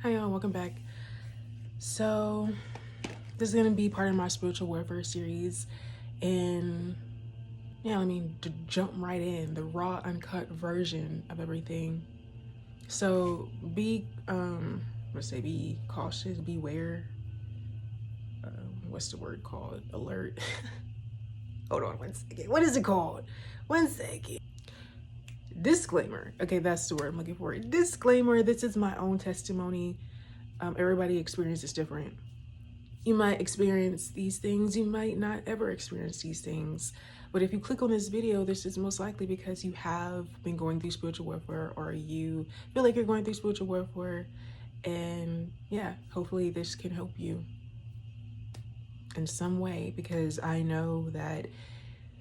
Hi y'all, welcome back. So this is gonna be part of my spiritual warfare series, and yeah, to jump right in the raw, uncut version of everything. So be cautious, beware. What's the word called? Alert. Hold on one second. What is it called? One second. Disclaimer. Okay, that's the word I'm looking for. Disclaimer. This is my own testimony. Everybody experiences different. You might experience these things, you might not ever experience these things. But if you click on this video, this is most likely because you have been going through spiritual warfare, or you feel like you're going through spiritual warfare. And yeah, hopefully this can help you in some way, because I know that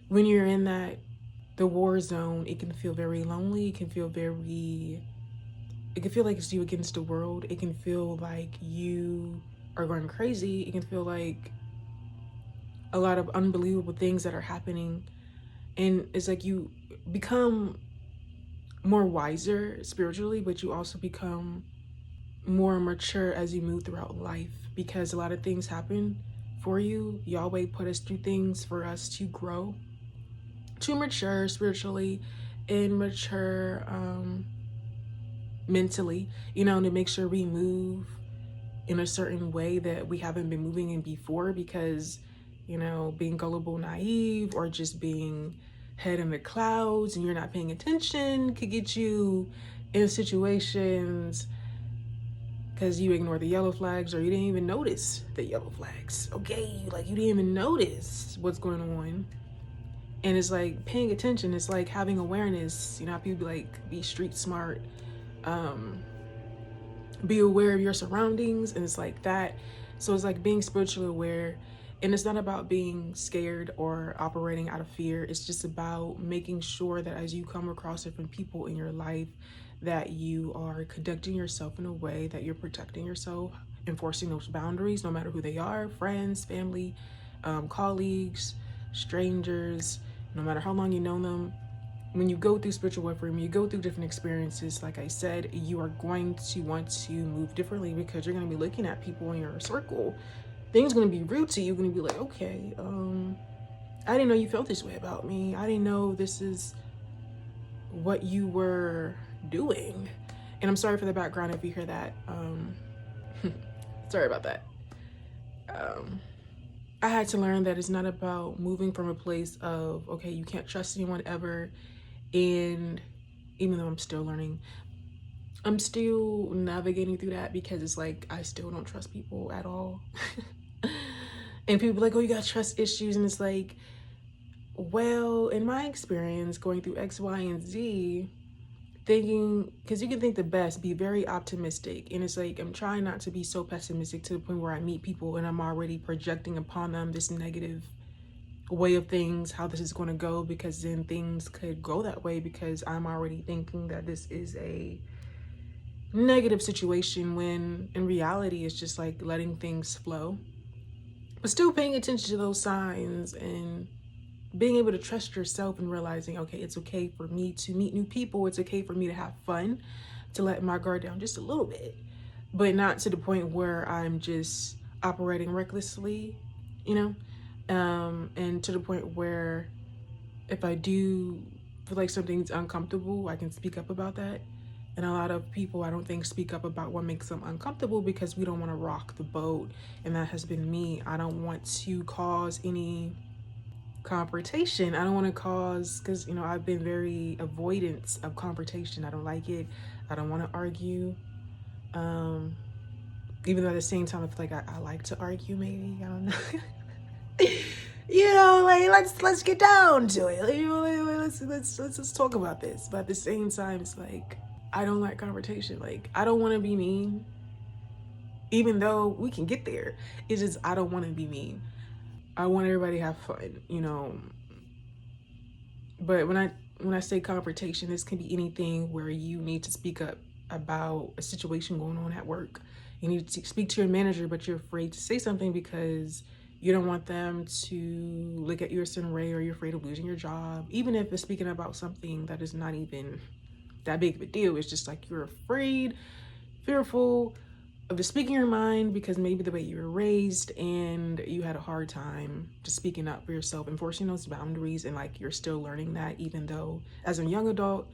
when you're in the war zone, it can feel very lonely. It can feel like it's you against the world. It can feel like you are going crazy. It can feel like a lot of unbelievable things that are happening, and it's like you become more wiser spiritually, but you also become more mature as you move throughout life, because a lot of things happen for you. Yahweh put us through things for us to grow, to mature spiritually, and mature mentally, to make sure we move in a certain way that we haven't been moving in before, because being gullible, naive, or just being head in the clouds and you're not paying attention could get you in situations because you ignore the yellow flags, or you didn't even notice the yellow flags. Okay, like you didn't even notice what's going on. And it's like paying attention, it's like having awareness. How people be like, be street smart, be aware of your surroundings, and it's like that. So it's like being spiritually aware, and it's not about being scared or operating out of fear. It's just about making sure that as you come across different people in your life, that you are conducting yourself in a way that you're protecting yourself, enforcing those boundaries, no matter who they are, friends, family, colleagues, strangers, no matter how long you know them. When you go through spiritual warfare, when you go through different experiences, like I said, you are going to want to move differently, because you're going to be looking at people in your circle. Things are going to be rude to you. You're going to be like, okay, I didn't know you felt this way about me. I didn't know this is what you were doing. And I'm sorry for the background if you hear that. Sorry about that. I had to learn that it's not about moving from a place of, okay, you can't trust anyone ever. And even though I'm still learning, I'm still navigating through that, because it's like I still don't trust people at all. And people are like, oh, you got trust issues. And it's like, well, in my experience going through X, Y, and Z, thinking, because you can think the best, be very optimistic. And it's like, I'm trying not to be so pessimistic to the point where I meet people and I'm already projecting upon them this negative way of things, how this is going to go, because then things could go that way, because I'm already thinking that this is a negative situation, when in reality it's just like letting things flow, but still paying attention to those signs and being able to trust yourself and realizing, okay, it's okay for me to meet new people, it's okay for me to have fun, to let my guard down just a little bit, but not to the point where I'm just operating recklessly, and to the point where if I do feel like something's uncomfortable, I can speak up about that. And a lot of people, I don't think, speak up about what makes them uncomfortable, because we don't want to rock the boat. And that has been me. I don't want to cause any confrontation. I don't want to cause, because, I've been very avoidant of confrontation. I don't like it. I don't want to argue. Even though at the same time, I feel like I like to argue, maybe. I don't know. Like let's get down to it. Let's talk about this. But at the same time, it's like I don't like confrontation. Like I don't want to be mean, even though we can get there. It's just I don't want to be mean. I want everybody to have fun, But when I say confrontation, this can be anything where you need to speak up about a situation going on at work. You need to speak to your manager, but you're afraid to say something because you don't want them to look at you a certain way, or you're afraid of losing your job. Even if it's speaking about something that is not even that big of a deal, it's just like you're afraid, fearful, of just speaking your mind, because maybe the way you were raised and you had a hard time just speaking up for yourself, enforcing those boundaries, and like you're still learning that, even though as a young adult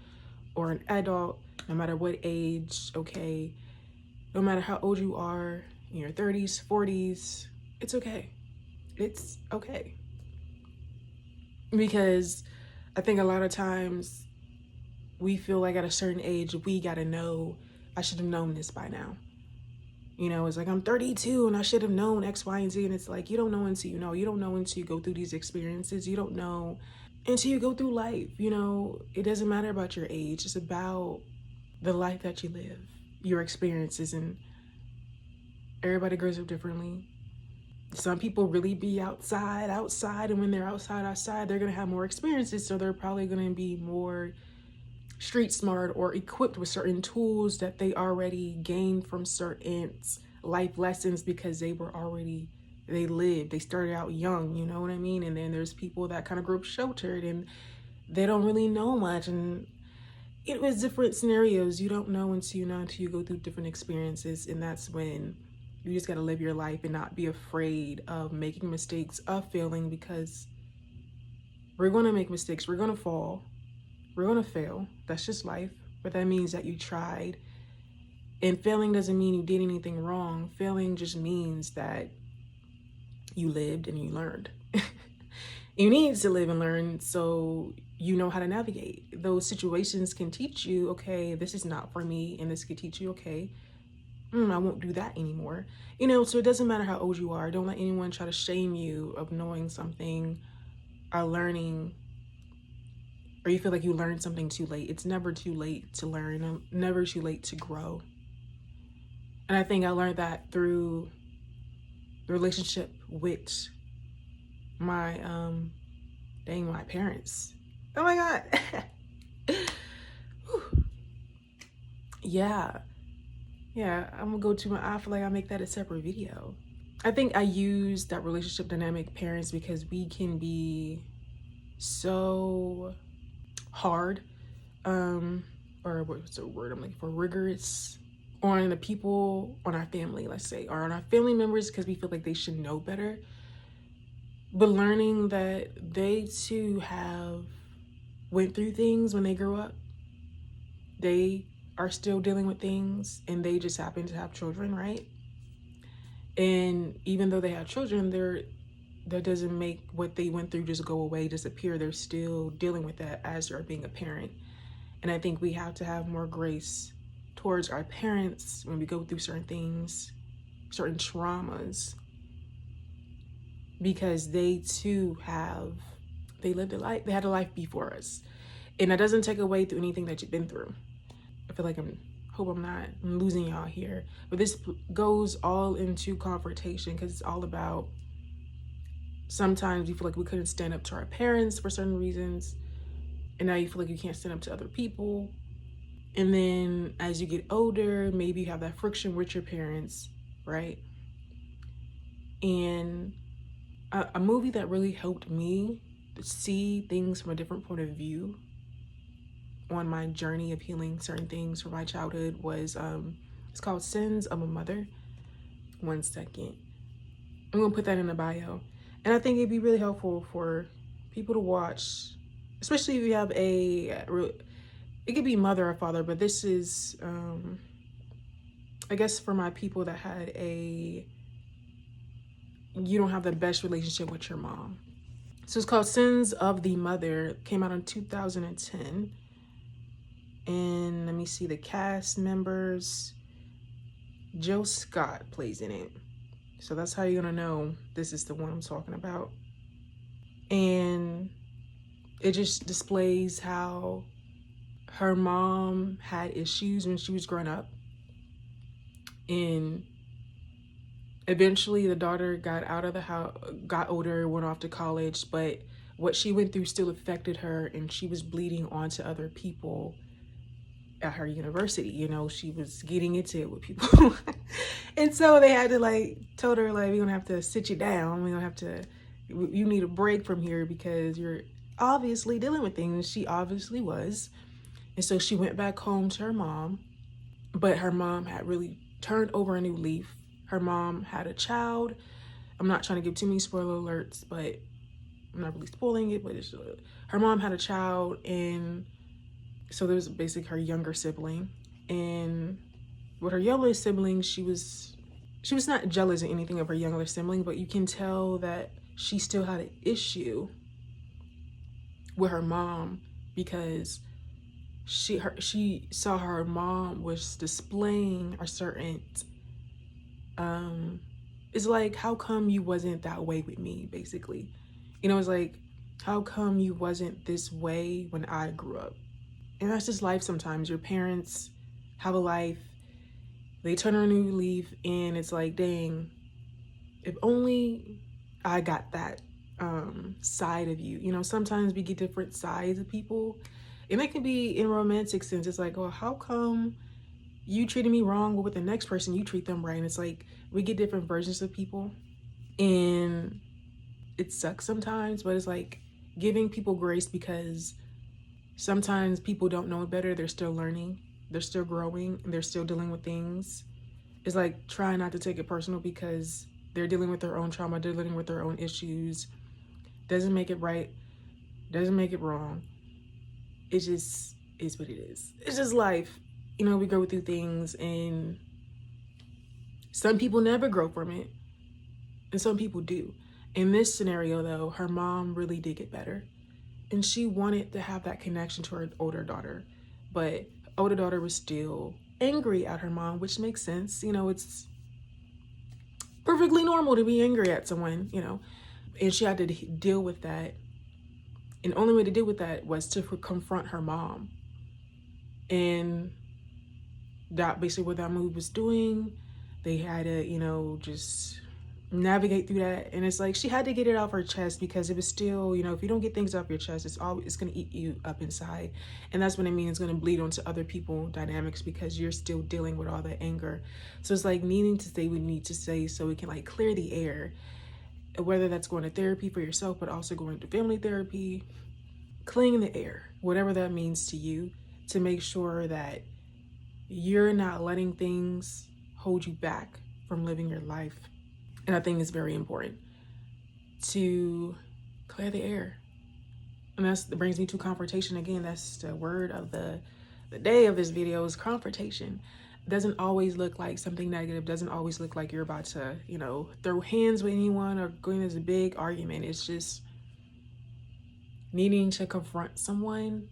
or an adult, no matter what age, okay, no matter how old you are, in your 30s, 40s, it's okay. It's okay. Because I think a lot of times we feel like at a certain age, we gotta know, I should have known this by now. You know, it's like I'm 32 and I should have known X, Y, and Z. And it's like, you don't know until you know. You don't know until you go through these experiences. You don't know until you go through life. You know, it doesn't matter about your age. It's about the life that you live, your experiences, and everybody grows up differently. Some people really be outside, and when they're outside, they're gonna have more experiences, so they're probably gonna be more street smart or equipped with certain tools that they already gained from certain life lessons, because they lived, they started out young, you know what I mean? And then there's people that kind of grew up sheltered and they don't really know much, and it was different scenarios. You don't know until you go through different experiences, and that's when you just got to live your life and not be afraid of making mistakes, of failing, because we're going to make mistakes, we're going to fall, we're going to fail. That's just life. But that means that you tried. And failing doesn't mean you did anything wrong. Failing just means that you lived and you learned. You need to live and learn so you know how to navigate. Those situations can teach you, okay, this is not for me. And this could teach you, okay, I won't do that anymore. You know, so it doesn't matter how old you are. Don't let anyone try to shame you of knowing something or learning, or you feel like you learned something too late. It's never too late to learn, never too late to grow. And I think I learned that through the relationship with my my parents. Oh my god. Yeah. I'm gonna go to my, I feel like I make that a separate video. I think I use that relationship dynamic parents because we can be so hard, or what's the word I'm looking for, rigorous on the people, on our family, let's say, or on our family members, because we feel like they should know better. But learning that they too have went through things when they grew up. They are still dealing with things, and they just happen to have children, right? And even though they have children, that doesn't make what they went through just go away, disappear. They're still dealing with that as they're being a parent. And I think we have to have more grace towards our parents when we go through certain things, certain traumas, because they too they lived a life, they had a life before us. And that doesn't take away through anything that you've been through. I feel like I'm losing y'all here. But this goes all into confrontation, because it's all about, sometimes you feel like we couldn't stand up to our parents for certain reasons, and now you feel like you can't stand up to other people. And then as you get older, maybe you have that friction with your parents, right? And a movie that really helped me see things from a different point of view on my journey of healing certain things from my childhood was, it's called Sins of a Mother. One second. I'm gonna put that in the bio. And I think it'd be really helpful for people to watch, especially if you have it could be mother or father, but this is, I guess for my people that had you don't have the best relationship with your mom. So it's called Sins of the Mother. Came out in 2010. And let me see the cast members. Jill Scott plays in it. So that's how you're gonna know this is the one I'm talking about. And it just displays how her mom had issues when she was growing up. And eventually the daughter got out of the house, got older, went off to college, but what she went through still affected her, and she was bleeding onto other people at her university. You know, she was getting into it with people. And so they had to told her, we're gonna have to sit you down. We're gonna have to, you need a break from here because you're obviously dealing with things. She obviously was. And so she went back home to her mom, but her mom had really turned over a new leaf. Her mom had a child. I'm not trying to give too many spoiler alerts, but I'm not really spoiling it, but it's her mom had a child, and so there was basically her younger sibling. And with her younger sibling, she was not jealous or anything of her younger sibling, but you can tell that she still had an issue with her mom because she saw her mom was displaying a certain it's like, how come you wasn't that way with me, basically. It's like, how come you wasn't this way when I grew up? And that's just life sometimes. Your parents have a life, they turn a new leaf, and it's like, dang, if only I got that side of you. Sometimes we get different sides of people, and it can be in romantic sense. It's like, oh, how come you treated me wrong, but with the next person you treat them right? And it's like we get different versions of people, and it sucks sometimes, but it's like giving people grace, because sometimes people don't know better. They're still learning, they're still growing, and they're still dealing with things. It's like trying not to take it personal, because they're dealing with their own trauma, they're dealing with their own issues. Doesn't make it right, doesn't make it wrong. It just is what it is. It's just life. We go through things, and some people never grow from it, and some people do. In this scenario, though, her mom really did get better, and she wanted to have that connection to her older daughter, but her older daughter was still angry at her mom, which makes sense. It's perfectly normal to be angry at someone. And she had to deal with that. And the only way to deal with that was to confront her mom. And that basically what that movie was doing. They had to, just navigate through that. And it's like she had to get it off her chest, because it was still, if you don't get things off your chest, it's going to eat you up inside. And that's what I mean. It's going to bleed onto other people dynamics, because you're still dealing with all that anger. So it's like needing to say what we need to say, so we can like clear the air, whether that's going to therapy for yourself, but also going to family therapy, clearing the air, whatever that means to you, to make sure that you're not letting things hold you back from living your life. And I think it's very important to clear the air. And that brings me to confrontation again. That's the word of the day of this video, is confrontation. It doesn't always look like something negative. Doesn't always look like you're about to, throw hands with anyone or going into a big argument. It's just needing to confront someone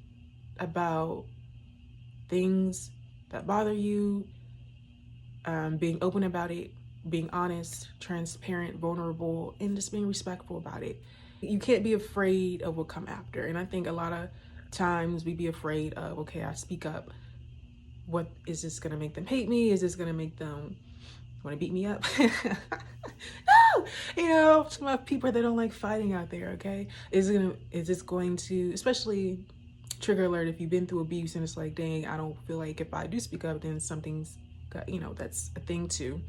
about things that bother you, being open about it, being honest, transparent, vulnerable, and just being respectful about it. You can't be afraid of what come after. And I think a lot of times we be afraid of, okay, I speak up. What is this going to make them hate me? Is this going to make them want to beat me up? No, some of people that don't like fighting out there, okay? Is this going to, especially trigger alert, if you've been through abuse and it's like, dang, I don't feel like if I do speak up, then something's got, that's a thing too.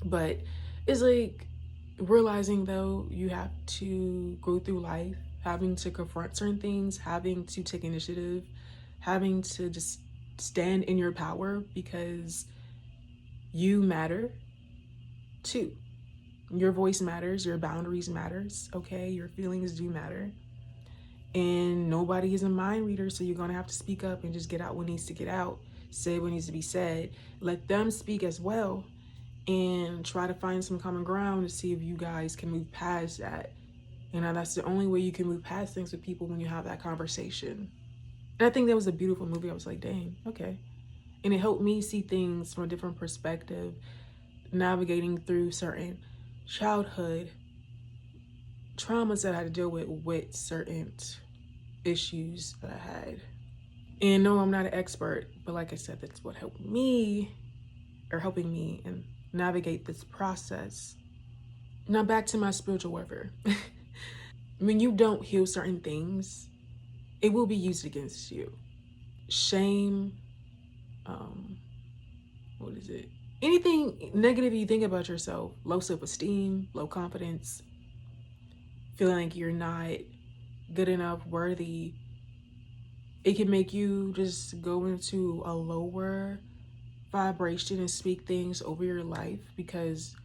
But it's like realizing, though, you have to go through life having to confront certain things, having to take initiative, having to just stand in your power, because you matter too. Your voice matters, your boundaries matters, okay? Your feelings do matter. And nobody is a mind reader, so you're gonna have to speak up and just get out what needs to get out, say what needs to be said, let them speak as well, and try to find some common ground to see if you guys can move past that. That's the only way you can move past things with people, when you have that conversation. And I think that was a beautiful movie. I was like, dang, okay. And it helped me see things from a different perspective, navigating through certain childhood traumas that I had to deal with certain issues that I had. And no, I'm not an expert, but like I said, that's what helped me, or helping me, and navigate this process. Now back to my spiritual warfare. When you don't heal certain things, it will be used against you. Shame, what is it? Anything negative you think about yourself, low self-esteem, low confidence, feeling like you're not good enough, worthy, it can make you just go into a lower vibration and speak things over your life because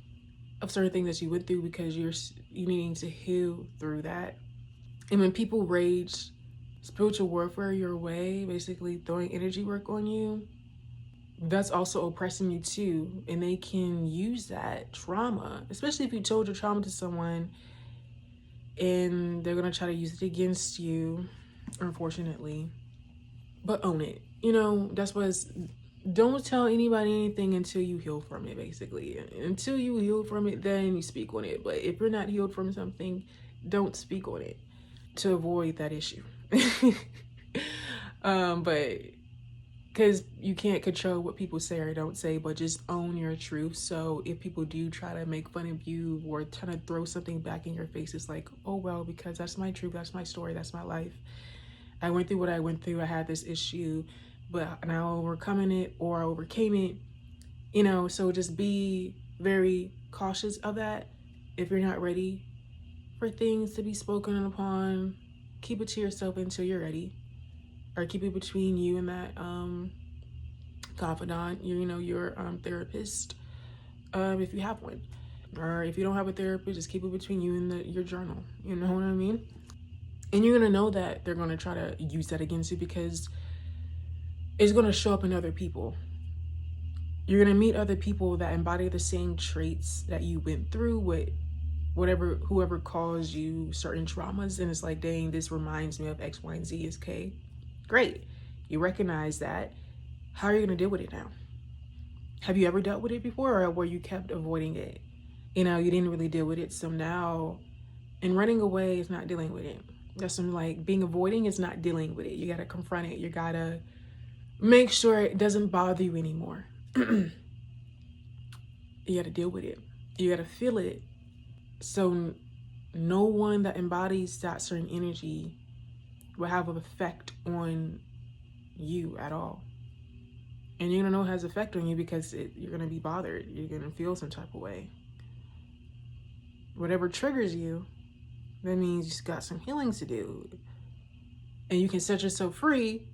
of certain things that you went through, because you needing to heal through that. And when people rage spiritual warfare your way, basically throwing energy work on you, that's also oppressing you too. And they can use that trauma, especially if you told your trauma to someone, and they're gonna try to use it against you, unfortunately. But own it. That's what it's, don't tell anybody anything until you heal from it, basically. Until you heal from it, then you speak on it. But if you're not healed from something, don't speak on it to avoid that issue. But because you can't control what people say or don't say, but just own your truth. So if people do try to make fun of you or try to throw something back in your face, it's like, oh well, because that's my truth, that's my story, that's my life. I went through what I went through. I had this issue, but now overcoming it, or I overcame it. So just be very cautious of that. If you're not ready for things to be spoken upon, keep it to yourself until you're ready, or keep it between you and that confidant, your therapist, if you have one. Or if you don't have a therapist, just keep it between you and your journal. You know what I mean? And you're going to know that they're going to try to use that against you, because it's going to show up in other people. You're going to meet other people that embody the same traits that you went through with whoever caused you certain traumas. And it's like, dang, this reminds me of X, Y, and Z. Is okay. Great. You recognize that. How are you going to deal with it now? Have you ever dealt with it before, or were you kept avoiding it? You didn't really deal with it. So now, and running away is not dealing with it. That's some like being avoiding is not dealing with it. You got to confront it. You got to make sure it doesn't bother you anymore. You got to deal with it. You got to feel it. So no one that embodies that certain energy will have an effect on you at all. And you're going to know it has effect on you because you're going to be bothered. You're going to feel some type of way. Whatever triggers you, that means you just got some healing to do. And you can set yourself free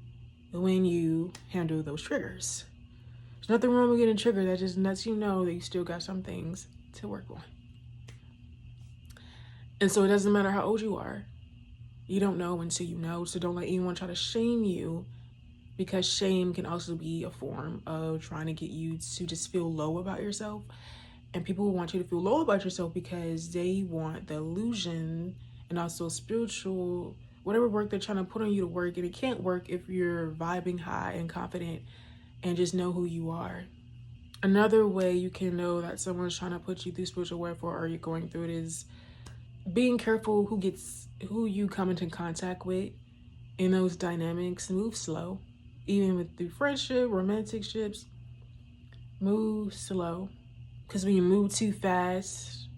when you handle those triggers. There's nothing wrong with getting triggered. That just lets you know that you still got some things to work on. And so it doesn't matter how old you are. You don't know until you know. So don't let anyone try to shame you, because shame can also be a form of trying to get you to just feel low about yourself. And people want you to feel low about yourself because they want the illusion and also spiritual, whatever work they're trying to put on you to work. And it can't work if you're vibing high and confident and just know who you are. Another way you can know that someone's trying to put you through spiritual warfare, or you're going through it, is being careful who you come into contact with in those dynamics. Move slow. Even through friendship, romantic ships, move slow. Because when you move too fast,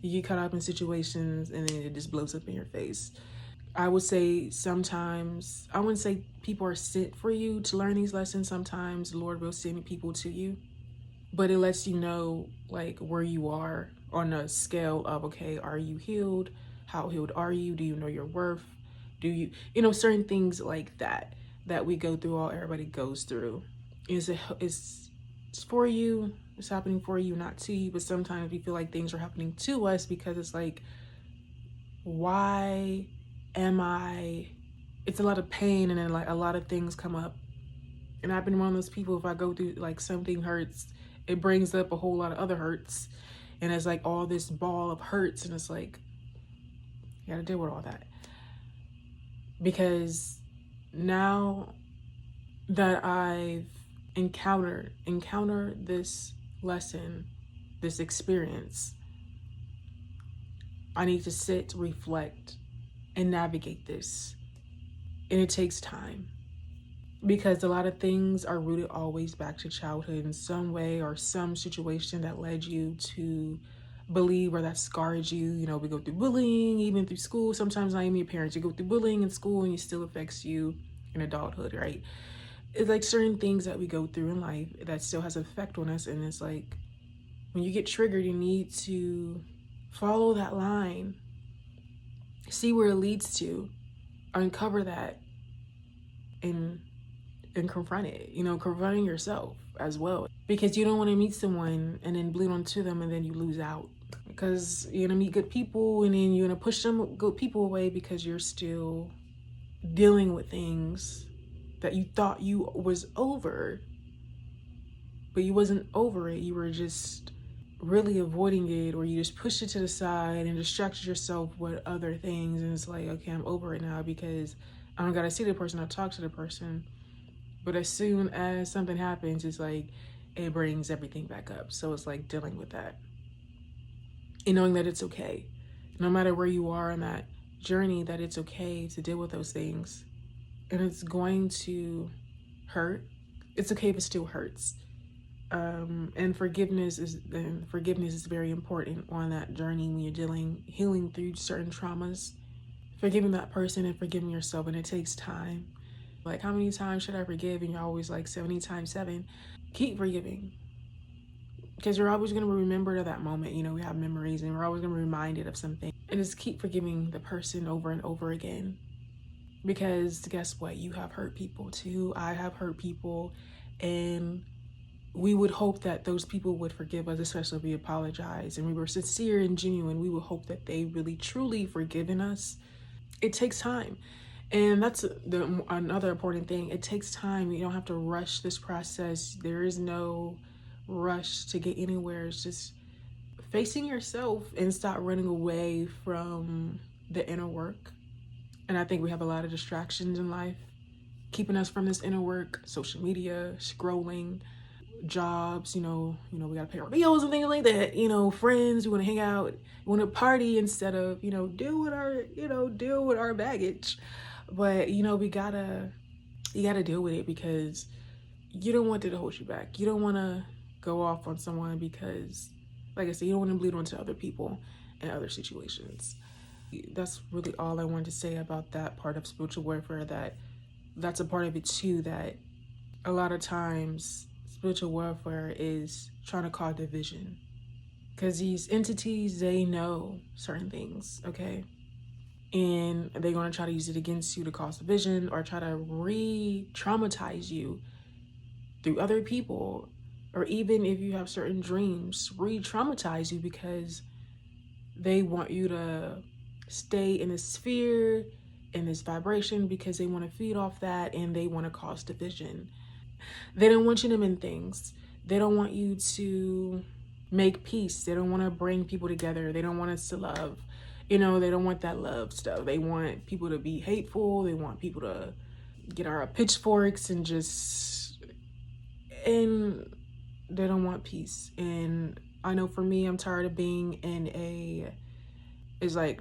you get caught up in situations and then it just blows up in your face. I would say sometimes, I wouldn't say people are sent for you to learn these lessons. Sometimes the Lord will send people to you. But it lets you know like where you are on a scale of, okay, are you healed? How healed are you? Do you know your worth? Do you, certain things like that we go through, all everybody goes through. It's for you, it's happening for you, not to you. But sometimes we feel like things are happening to us because it's like, why am I, it's a lot of pain, and then like a lot of things come up. And I've been one of those people, if I go through like something hurts, it brings up a whole lot of other hurts. And it's like all this ball of hurts, and it's like, you gotta deal with all that. Because now that I've encountered this lesson, this experience, I need to sit, reflect, and navigate this. And it takes time, because a lot of things are rooted always back to childhood in some way, or some situation that led you to believe, or that scarred you. We go through bullying, even through school. Sometimes not even your parents. You go through bullying in school and it still affects you in adulthood, right? It's like certain things that we go through in life that still has an effect on us. And it's like, when you get triggered, you need to follow that line, see where it leads to, uncover that, and confront it. Confronting yourself. as well, because you don't want to meet someone and then bleed onto them and then you lose out, because you're gonna meet good people and then you're gonna push some good people away because you're still dealing with things that you thought you was over, but you wasn't over it. You were just really avoiding it, or you just pushed it to the side and distracted yourself with other things. And it's like, okay, I'm over it now because I don't gotta see the person, I talk to the person. But as soon as something happens, it's like it brings everything back up. So it's like dealing with that and knowing that it's okay, no matter where you are in that journey, that it's okay to deal with those things. And it's going to hurt. It's okay if it still hurts. And forgiveness is very important on that journey when you're healing through certain traumas. Forgiving that person and forgiving yourself, and it takes time. Like, how many times should I forgive? And you're always like 70 times 7. Keep forgiving, because you're always going to remember that moment. You know, we have memories and we're always going to be reminded of something. And just keep forgiving the person over and over again, because guess what? You have hurt people too. I have hurt people, and we would hope that those people would forgive us, especially if we apologize and we were sincere and genuine. We would hope that they really truly forgiven us. It takes time. And that's another important thing. It takes time. You don't have to rush this process. There is no rush to get anywhere. It's just facing yourself and stop running away from the inner work. And I think we have a lot of distractions in life keeping us from this inner work: social media, scrolling, jobs, we gotta pay our bills and things like that, friends, we want to hang out, we want to party instead of, deal with our baggage. But you gotta deal with it, because you don't want it to hold you back. You don't want to go off on someone because, like I said, you don't want to bleed onto other people and other situations. That's really all I wanted to say about that part of spiritual warfare. That's a part of it too, that a lot of times spiritual warfare is trying to cause division, because these entities, they know certain things, okay, and they're going to try to use it against you to cause division, or try to re-traumatize you through other people, or even if you have certain dreams, re-traumatize you, because they want you to stay in this sphere, in this vibration, because they want to feed off that and they want to cause division. They don't want you to mend things. They don't want you to make peace. They don't want to bring people together. They don't want us to love. They don't want that love stuff. They want people to be hateful. They want people to get our pitchforks and they don't want peace. And I know for me, I'm tired of being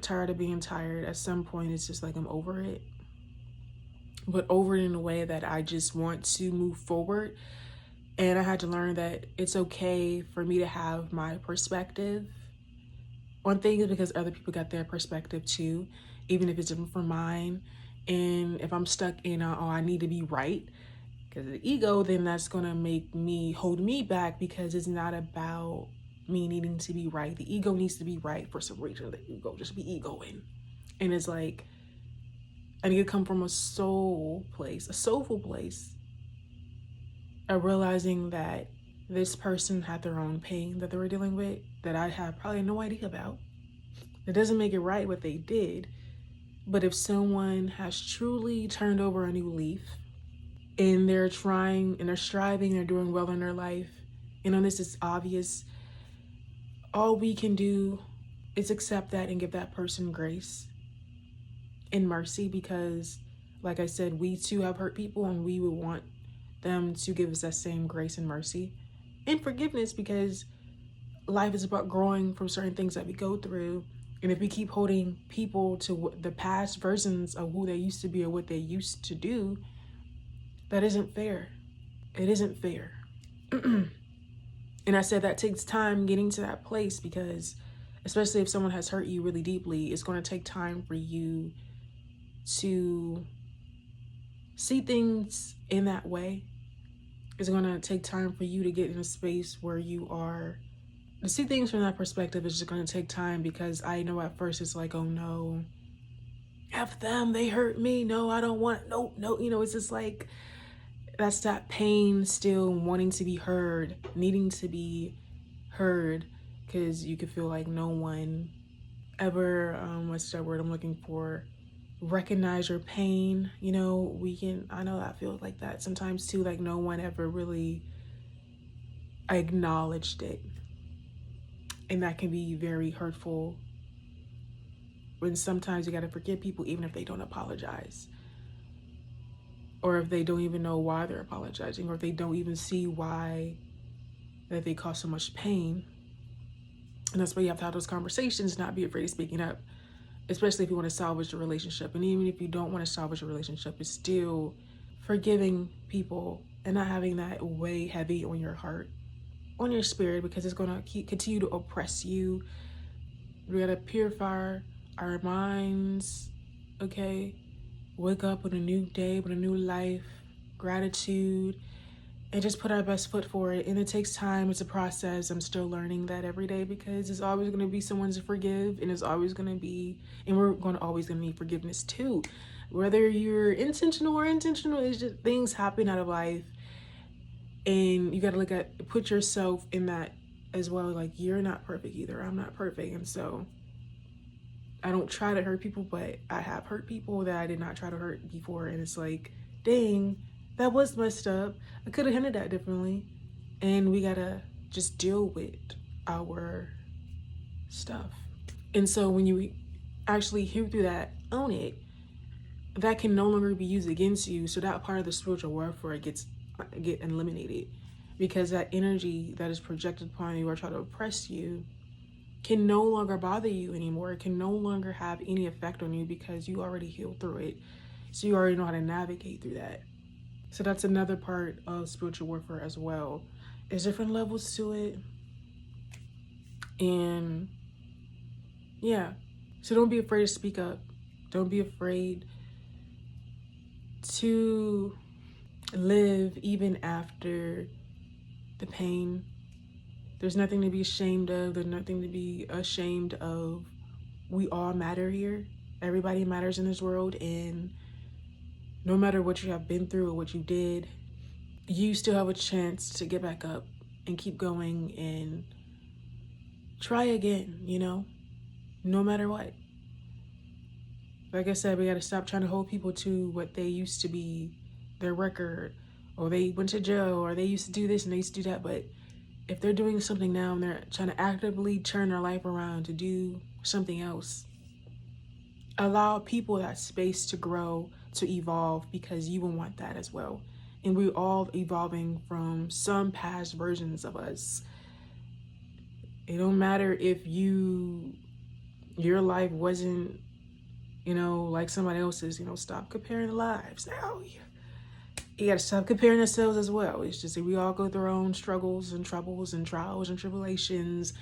tired of being tired. At some point, it's just like I'm over it. But over it in a way that I just want to move forward. And I had to learn that it's okay for me to have my perspective on things, because other people got their perspective too, even if it's different from mine. And if I'm stuck in I need to be right because of the ego, then that's going to hold me back, because it's not about me needing to be right. The ego needs to be right for some reason. The ego just be egoing. And it's like, I need to come from a soulful place, of realizing that this person had their own pain that they were dealing with that I have probably no idea about. It doesn't make it right what they did. But if someone has truly turned over a new leaf and they're trying and they're striving, they're doing well in their life, this is obvious, all we can do is accept that and give that person grace and mercy, because like I said, we too have hurt people and we would want them to give us that same grace and mercy and forgiveness, because life is about growing from certain things that we go through. And if we keep holding people to the past versions of who they used to be or what they used to do, that isn't fair. It isn't fair. And I said that takes time getting to that place, because especially if someone has hurt you really deeply, it's going to take time for you to see things in that way. It's going to take time for you to get in a space where you are to see things from that perspective. Is just going to take time, because I know at first it's like, oh no, F them, they hurt me. No, I don't want, no, it's just like, that's that pain still wanting to be heard, needing to be heard, because you could feel like no one ever, what's that word I'm looking for? Recognize your pain. You know, I know that feels like that sometimes too, like no one ever really acknowledged it. And that can be very hurtful when sometimes you got to forgive people even if they don't apologize, or if they don't even know why they're apologizing, or if they don't even see why that they cause so much pain. And that's why you have to have those conversations, not be afraid of speaking up, especially if you want to salvage a relationship. And even if you don't want to salvage a relationship, it's still forgiving people and not having that weigh heavy on your heart, on your spirit, because it's going to continue to oppress you. We got to purify our minds, okay? Wake up with a new day, with a new life, gratitude, and just put our best foot for it. And it takes time. It's a process. I'm still learning that every day, because it's always going to be someone to forgive, and it's always going to be, and we're going to always going to need forgiveness too. Whether you're intentional or intentional, it's just things happen out of life, and you got to put yourself in that as well. Like, you're not perfect either. I'm not perfect. And so I don't try to hurt people, but I have hurt people that I did not try to hurt before. And it's like, dang, that was messed up. I could have handled that differently. And we gotta just deal with our stuff. And so when you actually hear through that, own it, that can no longer be used against you. So that part of the spiritual warfare get eliminated, because that energy that is projected upon you or try to oppress you can no longer bother you anymore. It can no longer have any effect on you, because you already healed through it. So you already know how to navigate through that. So that's another part of spiritual warfare as well. There's different levels to it. And yeah. So don't be afraid to speak up. Don't be afraid to live even after the pain. There's nothing to be ashamed of. There's nothing to be ashamed of. We all matter here. Everybody matters in this world. And no matter what you have been through or what you did, you still have a chance to get back up and keep going and try again, you know, no matter what. Like I said, we got to stop trying to hold people to what they used to be, their record, or they went to jail, or they used to do this and they used to do that. But if they're doing something now and they're trying to actively turn their life around to do something else, allow people that space to grow, to evolve, because you will want that as well. And we're all evolving from some past versions of us. It don't matter if your life wasn't, like somebody else's. Stop comparing lives. Now you gotta stop comparing ourselves as well. It's just that we all go through our own struggles and troubles and trials and tribulations,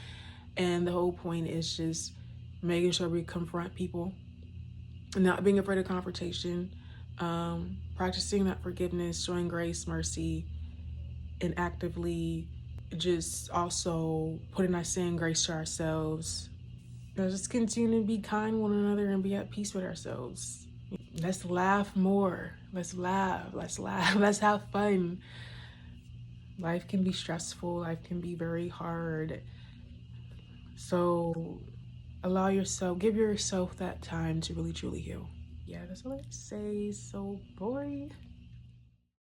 and the whole point is just making sure we confront people, not being afraid of confrontation, practicing that forgiveness, showing grace, mercy, and actively just also putting that same grace to ourselves. Let's just continue to be kind to one another and be at peace with ourselves. Let's laugh more. Let's laugh. Let's laugh. Let's have fun. Life can be stressful. Life can be very hard. So give yourself that time to really truly heal. Yeah, that's what I say. So, boy.